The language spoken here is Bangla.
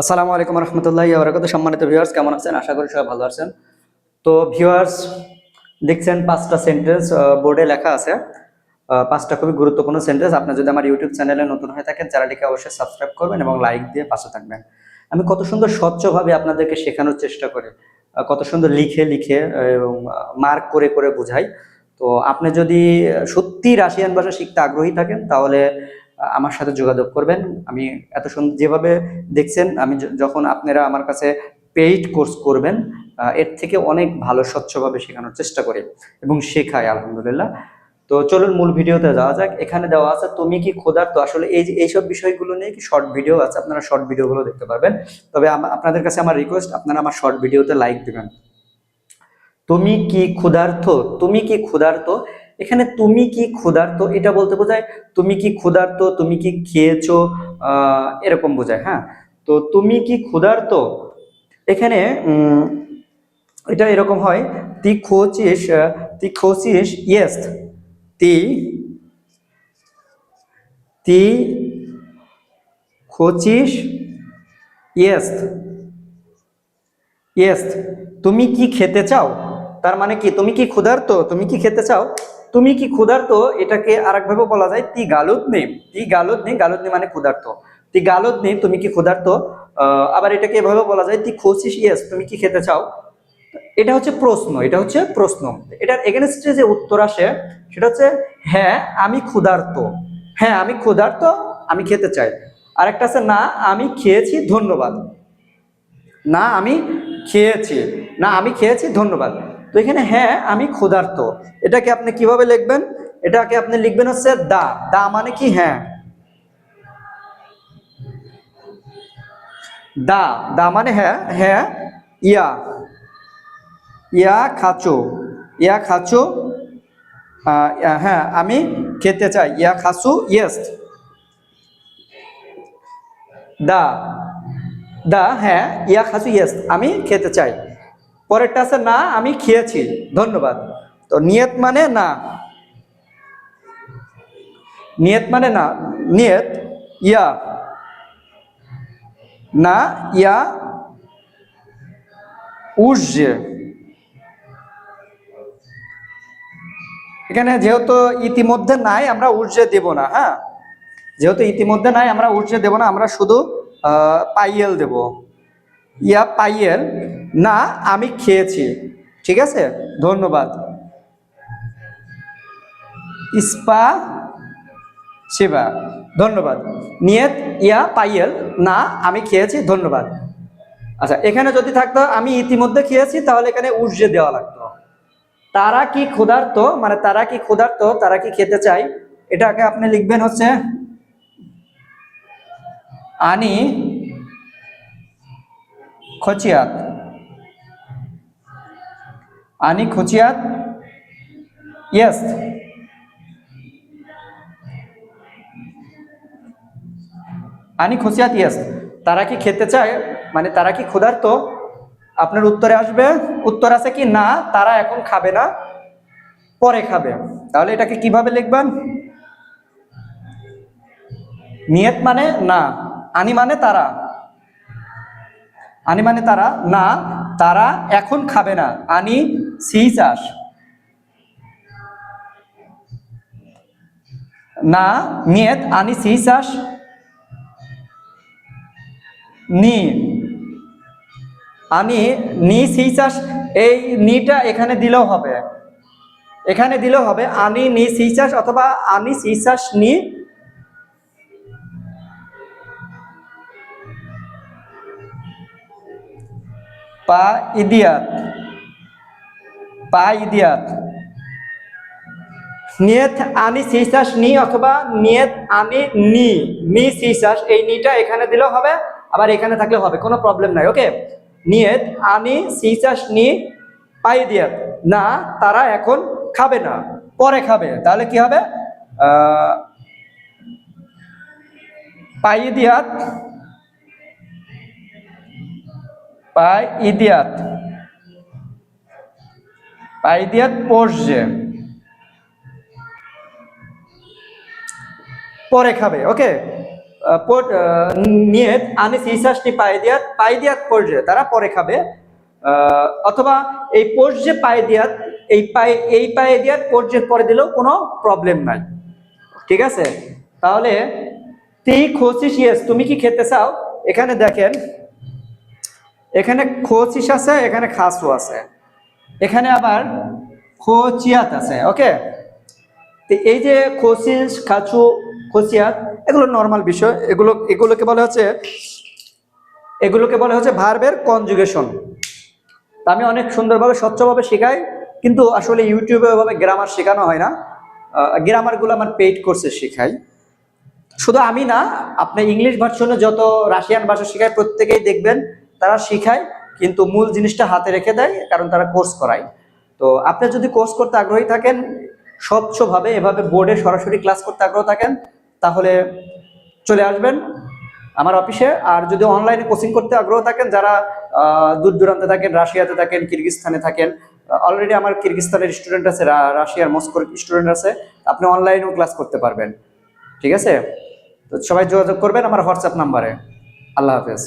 আসসালামু আলাইকুম রহমতুল্লাহি ওয়া বারাকাতুহু। সম্মানিত ভিউয়ার্স, কেমন আছেন? আশা করি সবাই ভালো আছেন। তো ভিউয়ার্স, দেখছেন পাঁচটা সেন্টেন্স বোর্ডে লেখা আছে। পাঁচটা খুবই গুরুত্বপূর্ণ সেন্টেন্স। আপনি যদি আমার ইউটিউব চ্যানেলে নতুন হয়ে থাকেন, চ্যানেলটিকে অবশ্যই সাবস্ক্রাইব করবেন এবং লাইক দিয়ে পাশে থাকবেন। আমি কত সুন্দর স্বচ্ছভাবে আপনাদেরকে শেখানোর চেষ্টা করি, কত সুন্দর লিখে লিখে এবং মার্ক করে করে বোঝাই। তো আপনি যদি সত্যি রাশিয়ান ভাষা শিখতে আগ্রহী থাকেন, তাহলে আমার সাথে যোগাযোগ করবেন। আমি এত সুন্দর যেভাবে দেখছেন, আমি যখন আপনারা আমার কাছে পেইড কোর্স করবেন, এর থেকে অনেক ভালো স্বচ্ছভাবে শেখানোর চেষ্টা করি এবং শেখাই আলহামদুলিল্লাহ। তো চলুন মূল ভিডিওতে যাওয়া যাক। এখানে দেওয়া আছে তুমি কি ক্ষুধার্ত। আসলে এইসব বিষয়গুলো নিয়ে কি শর্ট ভিডিও আছে, আপনারা শর্ট ভিডিওগুলো দেখতে পারবেন। তবে আপনাদের কাছে আমার রিকোয়েস্ট, আপনারা আমার শর্ট ভিডিওতে লাইক দিবেন। তুমি কি ক্ষুধার্ত, তুমি কি ক্ষুধার্ত। এখানে তুমি কি ক্ষুধার্ত এটা বলতে বোঝায় তুমি কি ক্ষুধার্ত, তুমি কি খেয়েছো, এরকম বোঝায়। হ্যাঁ, তো তুমি কি ক্ষুধার্ত এখানে এটা এরকম হয়, তি খোচিস, তি খোচিস ইয়েস্ট, তি তি খোচিস ইয়েস্ট, ইয়েস্ট। তুমি কি খেতে চাও, তার মানে কি তুমি কি ক্ষুধার্ত, তুমি কি খেতে চাও। তুমি কি ক্ষুধার্ত এটাকে আরেকভাবে বলা যায় তি গালুদ নেই, তি গালুদ নেই, গালুদ নেই মানে ক্ষুধার্ত। তি গালুদ নেই, তুমি কি ক্ষুধার্ত। আবার এটাকে এভাবে বলা যায় তি খোচিস ইয়েস, তুমি কি খেতে চাও। এটা হচ্ছে প্রশ্ন, এটা হচ্ছে প্রশ্ন। এটার এগেনস্টে যে উত্তর আসে সেটা হচ্ছে হ্যাঁ আমি ক্ষুধার্ত, হ্যাঁ আমি ক্ষুধার্ত, আমি খেতে চাই। আরেকটা আছে না আমি খেয়েছি ধন্যবাদ, না আমি খেয়েছি, না আমি খেয়েছি ধন্যবাদ। তো এখানে হ্যাঁ আমি ক্ষুধার্ত, এটাকে আপনি কিভাবে লিখবেন, এটাকে আপনি লিখবেন হচ্ছে দা, দা মানে কি হ্যাঁ, দা, দা মানে হ্যাঁ, হ্যাঁ, ইয়া, ইয়া খাচো, ইয়া খাচো, হ্যাঁ আমি খেতে চাই, ইয়া খাসু ইয়েস, দা, দা হ্যাঁ, ইয়া খাসু ইয়েস আমি খেতে চাই। পরেরটা আছে না আমি খেয়েছি ধন্যবাদ। তো নিয়ত মানে না, নিয়ত মানে না, নিয়ত ইয়া, না ইয়া উর্জে। এখানে যেহেতু ইতিমধ্যে নাই, আমরা উর্জে দেব না। হ্যাঁ, যেহেতু ইতিমধ্যে নাই আমরা উর্জে দেব না, আমরা শুধু পাইয়েল দেব, ইয়া পাইয়েল, না আমি খেয়েছি। ঠিক আছে, ধন্যবাদ, ইস্পা সেবা, ধন্যবাদ। নিয়ত ইয়া পাইয়েল, না আমি খেয়েছি ধন্যবাদ। আচ্ছা, এখানে যদি থাকতো আমি ইতিমধ্যে খেয়েছি, তাহলে এখানে উর্জে দেওয়া লাগতো। তারা কি ক্ষুধার্ত মানে তারা কি ক্ষুধার্ত, তারা কি খেতে চাই, এটাকে আপনি লিখবেন হচ্ছে আনি খচিয়াত, আনি খচিয়াত ইয়েস, আনি খচিয়াত ইয়েস। তারা কি খেতে চায় মানে তারা কি ক্ষুধার্ত। আপনার উত্তরে আসবে, উত্তর আছে কি না তারা এখন খাবে না, পরে খাবে। তাহলে এটাকে কিভাবে লিখবেন, নিয়ত মানে না, আনি মানে তারা, আনি মানে তারা, না তারা এখন খাবে না, আনি সি চাষ, না নিয়ত আনি সি চাষ নি, আনি নি সি চাষ, এই নিটা এখানে দিলেও হবে, এখানে দিলেও হবে আনি নি সি চাষ অথবা আনি সি চাষ নি। পা ইদিয়াত, পা ইদিয়াত, নিয়ত আনি সিসাস নি অথবা নিয়ত আনি নি, নি সিসাস, এই নিটা এখানে দিলেও হবে, আবার এখানে থাকলেও হবে, কোনো প্রবলেম নাই। ওকে, নিয়ত আনি সিসাস নি পাই দিয়াত, না তারা এখন খাবে না, পরে খাবে। তাহলে কি হবে, পাই দিয়াত, পাই ইদিয়াত, পাই দিয়াত পড়ছে, পরে খাবে। ওকে, নিয়ত আনিস ইসাসটি পাইদিয়াত পর্যায়ে তারা পরে খাবে, অথবা এই পর্যায়ে পাইদিয়াত এই পাইদিয়াত পর্যায়ে পরে দিলেও কোনো প্রবলেম নাই। ঠিক আছে, তাহলে তি খোসিস ইয়েস, তুমি কি খেতে চাও? এখানে দেখেন, এখানে খোসিস আছে, এখানে খাসু আছে, এখানে আবার খোচিয়াত আছে। ওকে, তো এই যে খোসিস, খাচু, খোচিয়াত, এগুলো নর্মাল বিষয়। এগুলোকে বলা হচ্ছে ভার্বের কনজুগেশন। আমি অনেক সুন্দরভাবে স্বচ্ছভাবে শেখাই, কিন্তু আসলে ইউটিউবে ওইভাবে গ্রামার শেখানো হয় না। গ্রামারগুলো আমার পেইড কোর্সে শেখাই। শুধু আমি না, আপনি ইংলিশ ভার্সনে যত রাশিয়ান ভাষা শেখায় প্রত্যেকেই দেখবেন তারা শেখায়, কিন্তু মূল জিনিসটা হাতে রেখে দেয়, কারণ তারা কোর্স করায়। তো আপনি যদি কোর্স করতে আগ্রহী থাকেন, স্বচ্ছভাবে এভাবে বোর্ডে সরাসরি ক্লাস করতে আগ্রহ থাকেন, তাহলে চলে আসবেন আমার অফিসে। আর যদি অনলাইনে কোচিং করতে আগ্রহ থাকেন, যারা দূর দূরান্তে থাকেন, রাশিয়াতে থাকেন, কিরগিজস্তানে থাকেন, অলরেডি আমার কিরগিজস্তানের স্টুডেন্ট আছে, রাশিয়ার মস্কোর স্টুডেন্ট আছে, আপনি অনলাইনেও ক্লাস করতে পারবেন। ঠিক আছে, তো সবাই যোগাযোগ করবেন আমার হোয়াটসঅ্যাপ নাম্বারে। আল্লাহ হাফেজ।